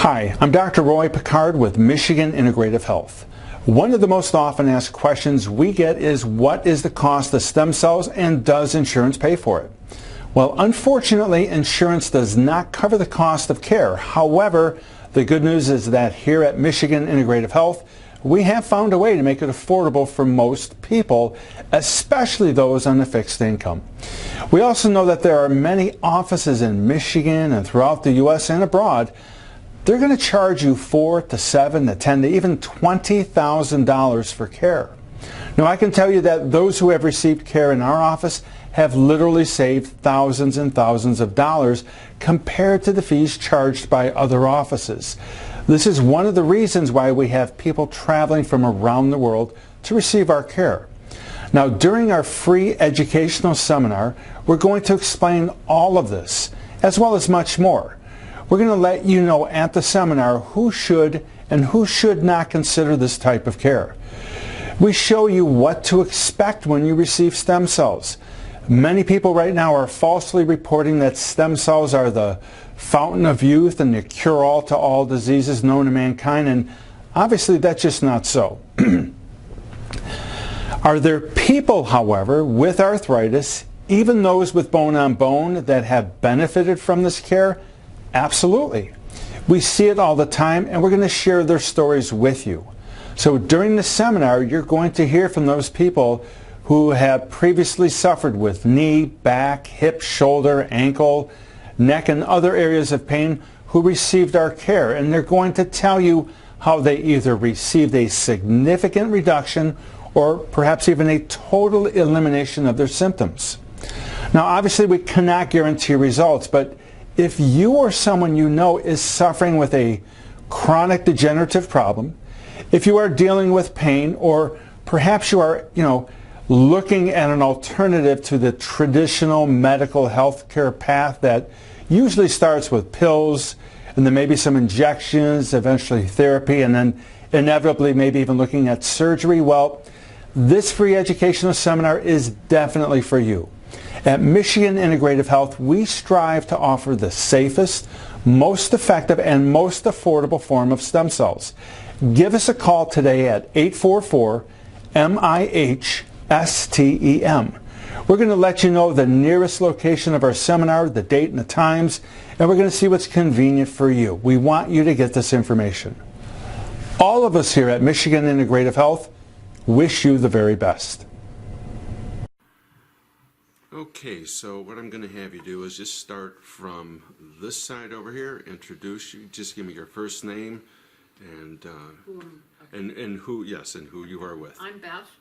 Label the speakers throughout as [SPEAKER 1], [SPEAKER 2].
[SPEAKER 1] Hi, I'm Dr. Roy Picard with Michigan Integrative Health. One of the most often asked questions we get is, what is the cost of stem cells and does insurance pay for it? Well, unfortunately, insurance does not cover the cost of care. However, the good news is that here at Michigan Integrative Health, we have found a way to make it affordable for most people, especially those on a fixed income. We also know that there are many offices in Michigan and throughout the U.S. and abroad. They're going to charge you $4,000 to $7,000 to $10,000 to even $20,000 for care. Now, I can tell you that those who have received care in our office have literally saved thousands and thousands of dollars compared to the fees charged by other offices. This is one of the reasons why we have people traveling from around the world to receive our care. Now, during our free educational seminar, we're going to explain all of this, as well as much more. We're going to let you know at the seminar who should and who should not consider this type of care. We show you what to expect when you receive stem cells. Many people right now are falsely reporting that stem cells are the fountain of youth and the cure-all to all diseases known to mankind, and obviously that's just not so. Are there people, however, with arthritis, even those with bone-on-bone, that have benefited from this care? Absolutely. We see it all the time, and we're going to share their stories with you. So during the seminar, you're going to hear from those people who have previously suffered with knee, back, hip, shoulder, ankle, neck, and other areas of pain who received our care. And they're going to tell you how they either received a significant reduction or perhaps even a total elimination of their symptoms. Now, obviously, we cannot guarantee results, but if you or someone you know is suffering with a chronic degenerative problem, if you are dealing with pain, or perhaps you are, looking at an alternative to the traditional medical health care path that usually starts with pills and then maybe some injections, eventually therapy, and then inevitably maybe even looking at surgery, well, this free educational seminar is definitely for you. At Michigan Integrative Health, we strive to offer the safest, most effective, and most affordable form of stem cells. Give us a call today at 844-MIH-STEM. We're going to let you know the nearest location of our seminar, the date and the times, and we're going to see what's convenient for you. We want you to get this information. All of us here at Michigan Integrative Health wish you the very best.
[SPEAKER 2] Okay, so what I'm going to have you do is just start from this side over here, introduce you, just give me your first name and who you are with.
[SPEAKER 3] I'm Beth,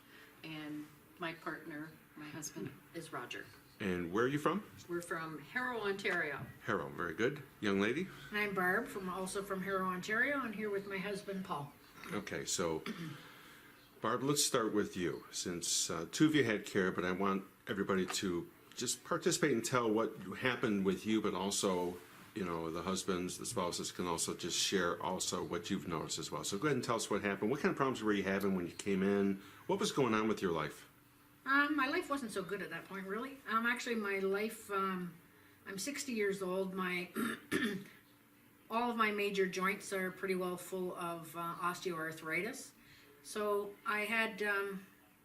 [SPEAKER 3] and my partner, my husband, is Roger.
[SPEAKER 2] And where are you from?
[SPEAKER 3] We're from Harrow, Ontario.
[SPEAKER 2] Harrow, very good. Young lady?
[SPEAKER 3] And I'm Barb, also from Harrow, Ontario. I'm here with my husband, Paul.
[SPEAKER 2] Okay, so Barb, let's start with you. Since two of you had care, but I want everybody to just participate and tell what happened with you, but also, the husbands, the spouses can also just share also what you've noticed as well. So go ahead and tell us what happened. What kind of problems were you having when you came in? What was going on with your life?
[SPEAKER 3] My life wasn't so good at that point, really. Actually, my life, I'm 60 years old. All of my major joints are pretty well full of osteoarthritis. So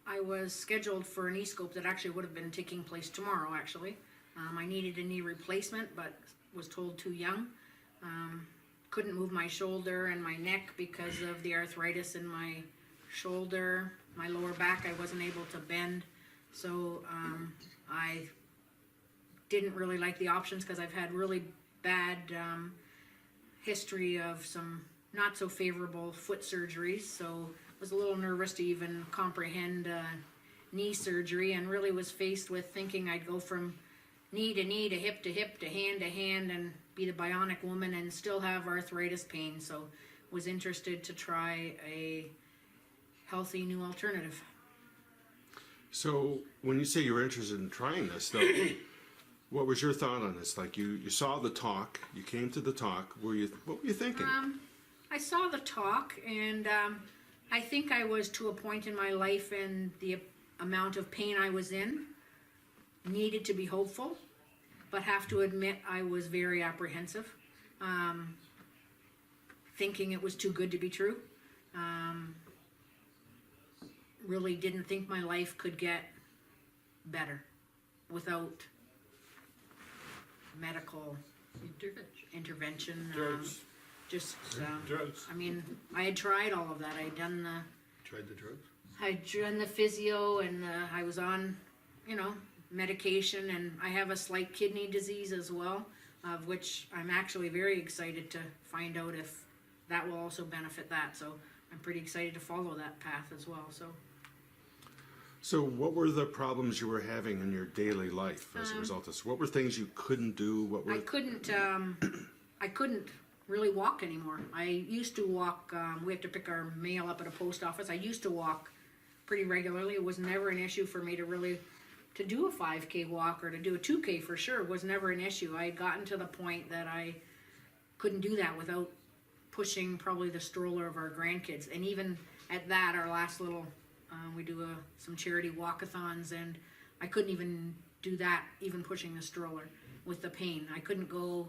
[SPEAKER 3] I was scheduled for a knee scope that actually would have been taking place tomorrow, actually. I needed a knee replacement, but was told too young. Couldn't move my shoulder and my neck because of the arthritis in my shoulder. My lower back, I wasn't able to bend. So I didn't really like the options because I've had really bad history of some not so favorable foot surgeries. So was a little nervous to even comprehend knee surgery, and really was faced with thinking I'd go from knee to knee to hip to hand and be the bionic woman and still have arthritis pain. So was interested to try a healthy new alternative.
[SPEAKER 2] So when you say you were interested in trying this, though, what was your thought on this? Like you saw the talk, you came to the talk. What were you thinking?
[SPEAKER 3] I saw the talk, and I think I was to a point in my life, and the amount of pain I was in needed to be hopeful, but have to admit I was very apprehensive. thinking it was too good to be true. Really didn't think my life could get better without medical intervention.
[SPEAKER 4] Drugs. Drugs.
[SPEAKER 3] I mean, I had tried all of that. I had done
[SPEAKER 4] Tried the drugs?
[SPEAKER 3] I'd done the physio, and I was on, medication, and I have a slight kidney disease as well, of which I'm actually very excited to find out if that will also benefit that. So I'm pretty excited to follow that path as well.
[SPEAKER 2] So what were the problems you were having in your daily life as a result of this? What were things you couldn't do? What were
[SPEAKER 3] I couldn't really walk anymore. I used to walk. We have to pick our mail up at a post office. I used to walk pretty regularly. It was never an issue for me to do a 5K walk or to do a 2K for sure. It was never an issue. I had gotten to the point that I couldn't do that without pushing probably the stroller of our grandkids. And even at that, our last little, we do some charity walkathons, and I couldn't even do that, even pushing the stroller with the pain. I couldn't go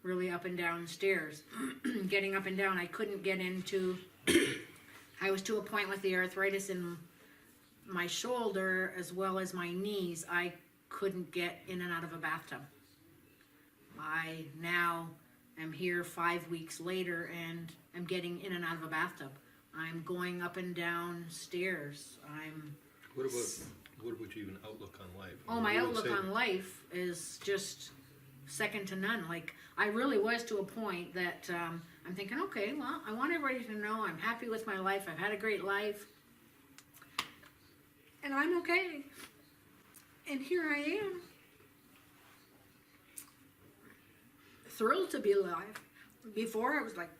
[SPEAKER 3] really up and down stairs. Getting up and down, I couldn't get into, I was to a point with the arthritis in my shoulder as well as my knees, I couldn't get in and out of a bathtub. I now am here 5 weeks later and am getting in and out of a bathtub. I'm going up and down stairs.
[SPEAKER 4] What about your even outlook on life?
[SPEAKER 3] Oh, my outlook on life is just second to none. Like, I really was to a point that I'm thinking, okay, well, I want everybody to know I'm happy with my life. I've had a great life. And I'm okay. And here I am. Thrilled to be alive. Before I was like,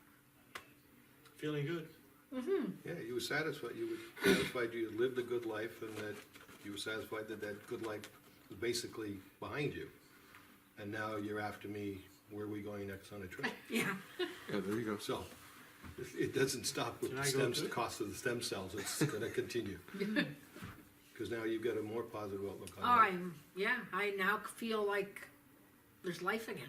[SPEAKER 4] Feeling good? Mm-hmm. Yeah, you were satisfied. You were satisfied you had lived a good life, and that you were satisfied that that good life was basically behind you. And now you're after me, where are we going next on a trip?
[SPEAKER 3] yeah.
[SPEAKER 2] Yeah, there you go.
[SPEAKER 4] So, it doesn't stop with the cost of the stem cells. It's going to continue. Because now you've got a more positive outlook on life.
[SPEAKER 3] I now feel like there's life again.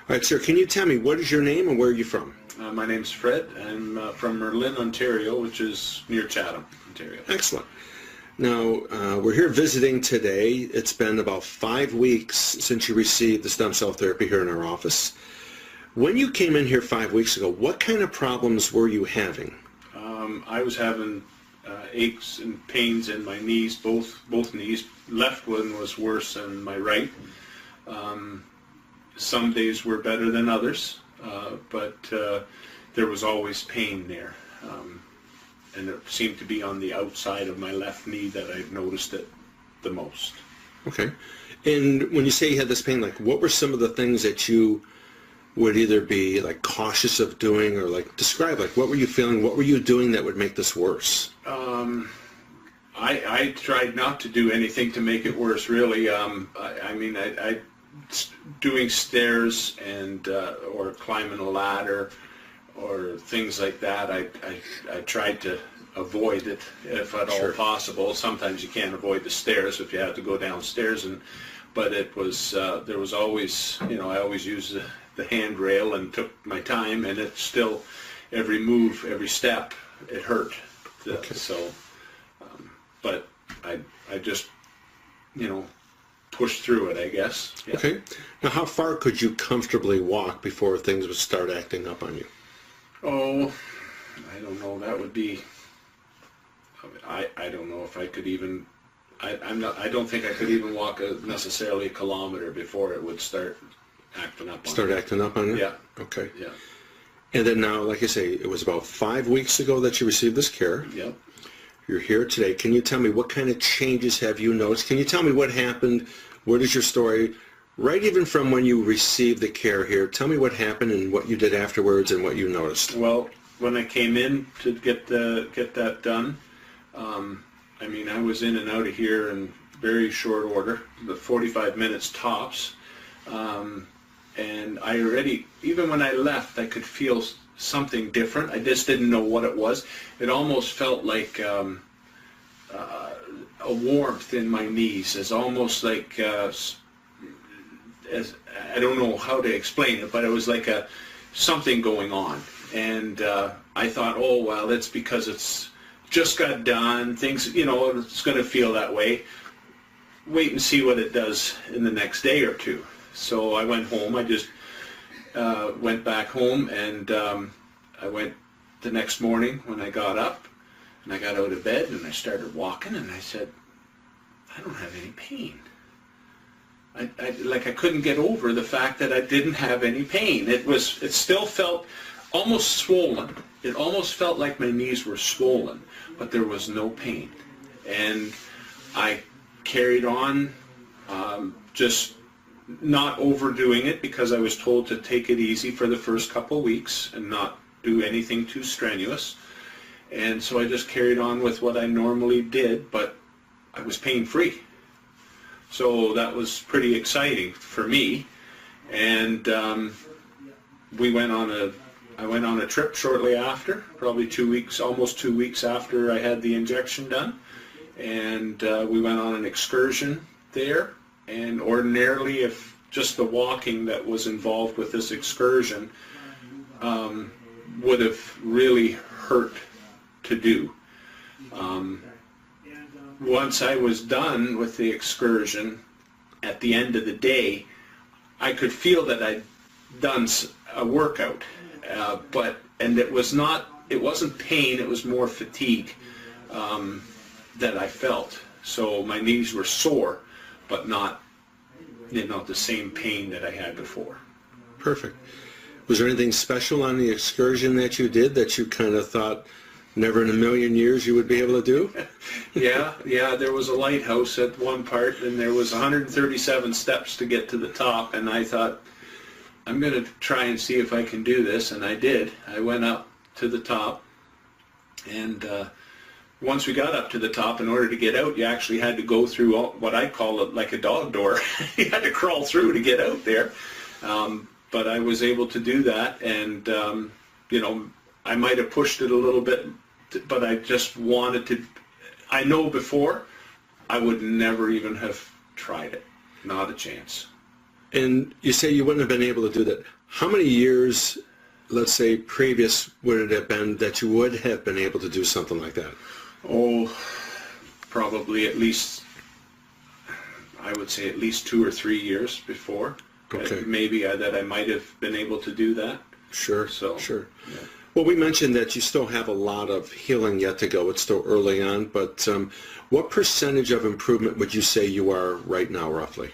[SPEAKER 2] All right, sir, can you tell me what is your name and where are you from?
[SPEAKER 5] My name's Fred. I'm from Merlin, Ontario, which is near Chatham, Ontario.
[SPEAKER 2] Excellent. Now, we're here visiting today. It's been about 5 weeks since you received the stem cell therapy here in our office. When you came in here 5 weeks ago, what kind of problems were you having?
[SPEAKER 5] I was having aches and pains in my knees, both knees. Left one was worse than my right. Some days were better than others, but there was always pain there. And it seemed to be on the outside of my left knee that I noticed it the most.
[SPEAKER 2] Okay. And when you say you had this pain, like, what were some of the things that you would either be like cautious of doing, or like describe, like, what were you feeling, what were you doing that would make this worse?
[SPEAKER 5] I tried not to do anything to make it worse, really. I doing stairs and or climbing a ladder or things like that, I tried to avoid it if at all possible. Sometimes you can't avoid the stairs if you have to go downstairs, but it was there was always, I always used the handrail and took my time, and it still, every move, every step, it hurt. So, but I just, pushed through it, I guess. Yeah.
[SPEAKER 2] Okay. Now, how far could you comfortably walk before things would start acting up on you?
[SPEAKER 5] Oh, I don't know. That would be, I don't know if I could even, I don't think I could even walk necessarily a kilometer before it would start acting up on me.
[SPEAKER 2] Acting up on you?
[SPEAKER 5] Yeah.
[SPEAKER 2] Okay.
[SPEAKER 5] Yeah.
[SPEAKER 2] And then now, like I say, it was about 5 weeks ago that you received this care.
[SPEAKER 5] Yep.
[SPEAKER 2] You're here today. Can you tell me what kind of changes have you noticed? Can you tell me what happened? What is your story? Right even from when you received the care here, tell me what happened and what you did afterwards and what you noticed.
[SPEAKER 5] Well, when I came in to get that done, I was in and out of here in very short order, the 45 minutes tops. And I already, even when I left, I could feel something different. I just didn't know what it was. It almost felt like a warmth in my knees, as almost like as I don't know how to explain it, but it was like something going on. And I thought, oh well, that's because it's just got done. Things, you know, it's going to feel that way. Wait and see what it does in the next day or two. So I went home. I just went back home, and I went the next morning when I got up, and I got out of bed and I started walking, and I said, I don't have any pain. I couldn't get over the fact that I didn't have any pain. It still felt almost swollen. It almost felt like my knees were swollen, but there was no pain. And I carried on, just not overdoing it, because I was told to take it easy for the first couple weeks and not do anything too strenuous. And so I just carried on with what I normally did, but I was pain-free. So that was pretty exciting for me. And I went on a trip shortly after, probably 2 weeks, almost 2 weeks after I had the injection done. And we went on an excursion there. And ordinarily, if just the walking that was involved with this excursion would have really hurt to do. Once I was done with the excursion, at the end of the day, I could feel that I'd done a workout, and it wasn't pain, it was more fatigue that I felt. So my knees were sore, but not, the same pain that I had before.
[SPEAKER 2] Perfect. Was there anything special on the excursion that you did that you kind of thought never in a million years you would be able to do?
[SPEAKER 5] Yeah, there was a lighthouse at one part, and there was 137 steps to get to the top, and I thought, I'm going to try and see if I can do this, and I did. I went up to the top, and once we got up to the top, in order to get out, you actually had to go through what I call it like a dog door. You had to crawl through to get out there. But I was able to do that, and I might have pushed it a little bit, but I just wanted to. I know before I would never even have tried it. Not a chance.
[SPEAKER 2] And you say you wouldn't have been able to do that. How many years, let's say, previous would it have been that you would have been able to do something like that?
[SPEAKER 5] Oh, probably at least, I would say at least 2 or 3 years before.
[SPEAKER 2] Okay.
[SPEAKER 5] Maybe that I might have been able to do that.
[SPEAKER 2] Sure,
[SPEAKER 5] So,
[SPEAKER 2] sure.
[SPEAKER 5] yeah.
[SPEAKER 2] Well, we mentioned that you still have a lot of healing yet to go. It's still early on, but what percentage of improvement would you say you are right now, roughly?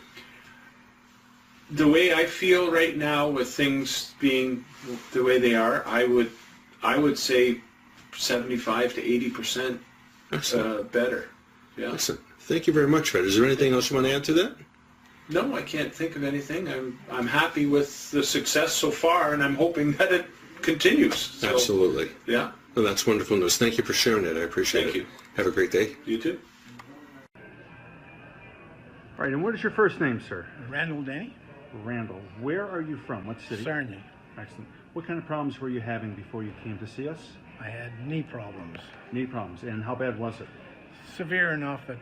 [SPEAKER 5] The way I feel right now, with things being the way they are, I would say 75 to 80% better. Yeah.
[SPEAKER 2] Excellent. Thank you very much, Fred. Is there anything else you want to add to that?
[SPEAKER 5] No, I can't think of anything. I'm happy with the success so far, and I'm hoping that it continues. So,
[SPEAKER 2] Absolutely.
[SPEAKER 5] Yeah.
[SPEAKER 2] Well, that's wonderful news. Thank you for sharing it. I appreciate it.
[SPEAKER 5] Thank you.
[SPEAKER 2] Have a great day.
[SPEAKER 5] You too.
[SPEAKER 1] All right, and what is your first name, sir?
[SPEAKER 6] Randall Denny,
[SPEAKER 1] Randall. Where are you from? What city?
[SPEAKER 6] Sarnia.
[SPEAKER 1] Excellent. What kind of problems were you having before you came to see us?
[SPEAKER 6] I had knee problems.
[SPEAKER 1] Knee problems. And how bad was it?
[SPEAKER 6] Severe enough that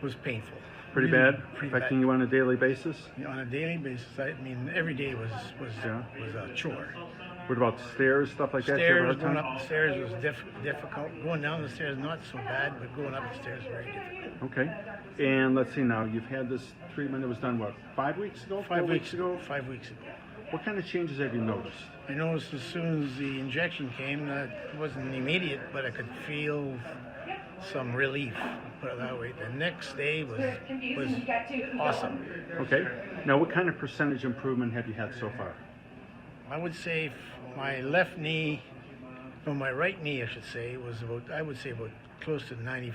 [SPEAKER 6] was painful.
[SPEAKER 1] Pretty
[SPEAKER 6] Really
[SPEAKER 1] bad?
[SPEAKER 6] pretty
[SPEAKER 1] Affecting
[SPEAKER 6] bad.
[SPEAKER 1] you on a daily basis?
[SPEAKER 6] On a daily basis. I mean, every day was
[SPEAKER 1] Yeah.
[SPEAKER 6] a chore.
[SPEAKER 1] What about stairs, stuff like that? You ever
[SPEAKER 6] Stairs,
[SPEAKER 1] had
[SPEAKER 6] going
[SPEAKER 1] time?
[SPEAKER 6] up the stairs was difficult. Going down the stairs, not so bad, but going up the stairs, very difficult.
[SPEAKER 1] Okay. And let's see now, you've had this treatment that was done, what, 5 weeks ago? 4 weeks ago?
[SPEAKER 6] 5 weeks ago.
[SPEAKER 1] What kind of changes have you noticed?
[SPEAKER 6] I noticed as soon as the injection came that it wasn't immediate, but I could feel some relief, put it that way. The next day was awesome.
[SPEAKER 1] Okay. Now, what kind of percentage improvement have you had so far?
[SPEAKER 6] I would say my left knee, no, my right knee, I should say, was about, I would say about close to 90%.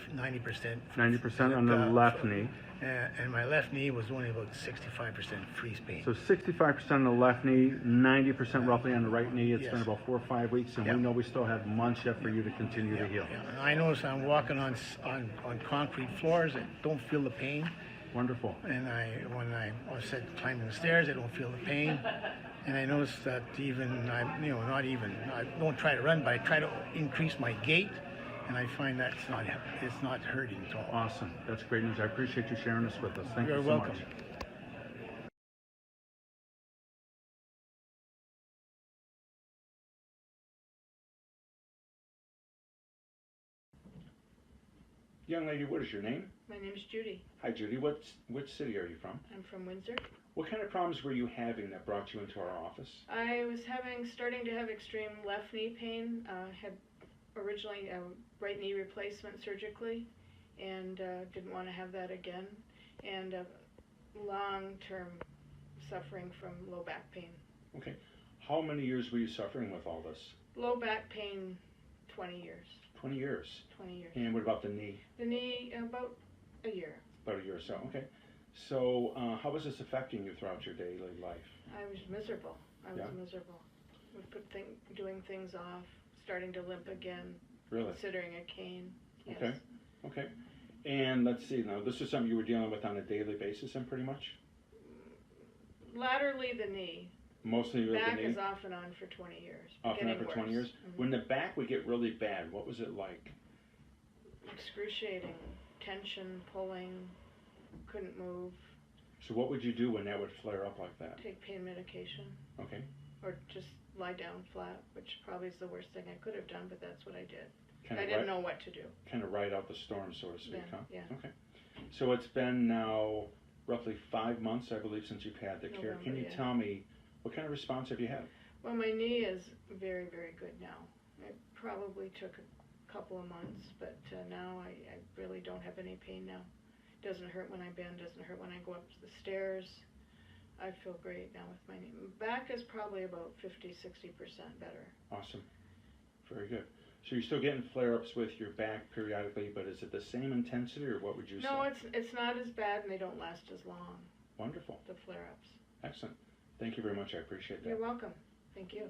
[SPEAKER 1] 90% on the left knee.
[SPEAKER 6] And my left knee was only about 65% freeze pain.
[SPEAKER 1] So 65% on the left knee, 90% roughly on the right knee. It's
[SPEAKER 6] Yes.
[SPEAKER 1] been about 4 or 5 weeks, and
[SPEAKER 6] Yeah.
[SPEAKER 1] we know we still have months yet for you to continue to heal.
[SPEAKER 6] Yeah. And I notice I'm walking on concrete floors. I don't feel the pain.
[SPEAKER 1] Wonderful.
[SPEAKER 6] And when I said climbing the stairs, I don't feel the pain. And I noticed that I don't try to run, but I try to increase my gait. and I find that's not it's not hurting at all.
[SPEAKER 1] Awesome. That's great news. I appreciate you sharing this with us. Thank
[SPEAKER 6] You're
[SPEAKER 1] you so
[SPEAKER 6] welcome.
[SPEAKER 1] much. Young lady, what is your name?
[SPEAKER 7] My name's Judy.
[SPEAKER 1] Hi, Judy. Which city are you from?
[SPEAKER 7] I'm from Windsor.
[SPEAKER 1] What kind of problems were you having that brought you into our office?
[SPEAKER 7] I was starting to have extreme left knee pain. Had originally a right knee replacement surgically, and didn't want to have that again. And long-term suffering from low back pain.
[SPEAKER 1] Okay. How many years were you suffering with all this?
[SPEAKER 7] Low back pain, 20 years.
[SPEAKER 1] 20 years.
[SPEAKER 7] 20 years.
[SPEAKER 1] And what about the knee?
[SPEAKER 7] The knee, about a year.
[SPEAKER 1] About a year or so. Okay. So how was this affecting you throughout your daily life?
[SPEAKER 7] I was miserable. I was
[SPEAKER 1] Yeah?
[SPEAKER 7] miserable. Would doing things off, starting to limp again,
[SPEAKER 1] Really?
[SPEAKER 7] considering a cane. Yes.
[SPEAKER 1] Okay. Okay. And let's see, now this is something you were dealing with on a daily basis then pretty much?
[SPEAKER 7] Laterally, the knee.
[SPEAKER 1] Mostly with
[SPEAKER 7] Back
[SPEAKER 1] the knee?
[SPEAKER 7] is off and on for 20 years.
[SPEAKER 1] Off and on
[SPEAKER 7] getting
[SPEAKER 1] for 20
[SPEAKER 7] worse.
[SPEAKER 1] years? When the back would get really bad, what was it like?
[SPEAKER 7] Excruciating. Tension, pulling, couldn't move,
[SPEAKER 1] So what would you do when that would flare up like that?
[SPEAKER 7] take pain medication,
[SPEAKER 1] Okay.
[SPEAKER 7] or just lie down flat, which probably is the worst thing I could have done, but that's what I did.
[SPEAKER 1] Kind
[SPEAKER 7] I
[SPEAKER 1] of
[SPEAKER 7] didn't know what to do.
[SPEAKER 1] Kind of ride out the storm, so to speak,
[SPEAKER 7] Yeah,
[SPEAKER 1] huh?
[SPEAKER 7] yeah.
[SPEAKER 1] Okay. So it's been now roughly 5 months, I believe, since you've had the care. Can
[SPEAKER 7] November,
[SPEAKER 1] you
[SPEAKER 7] yeah.
[SPEAKER 1] tell me, what kind of response have you had?
[SPEAKER 7] Well, my knee is very, very good now. It probably took a couple of months, but now I really don't have any pain now. Doesn't hurt when I bend, doesn't hurt when I go up the stairs. I feel great now with my knee. Back is probably about 50-60% better.
[SPEAKER 1] Awesome. Very good. So you're still getting flare-ups with your back periodically, but is it the same intensity, or what would you say?
[SPEAKER 7] No, it's not as bad, and they don't last as long,
[SPEAKER 1] Wonderful.
[SPEAKER 7] the flare-ups.
[SPEAKER 1] Excellent. Thank you very much. I appreciate that.
[SPEAKER 7] You're welcome. Thank you.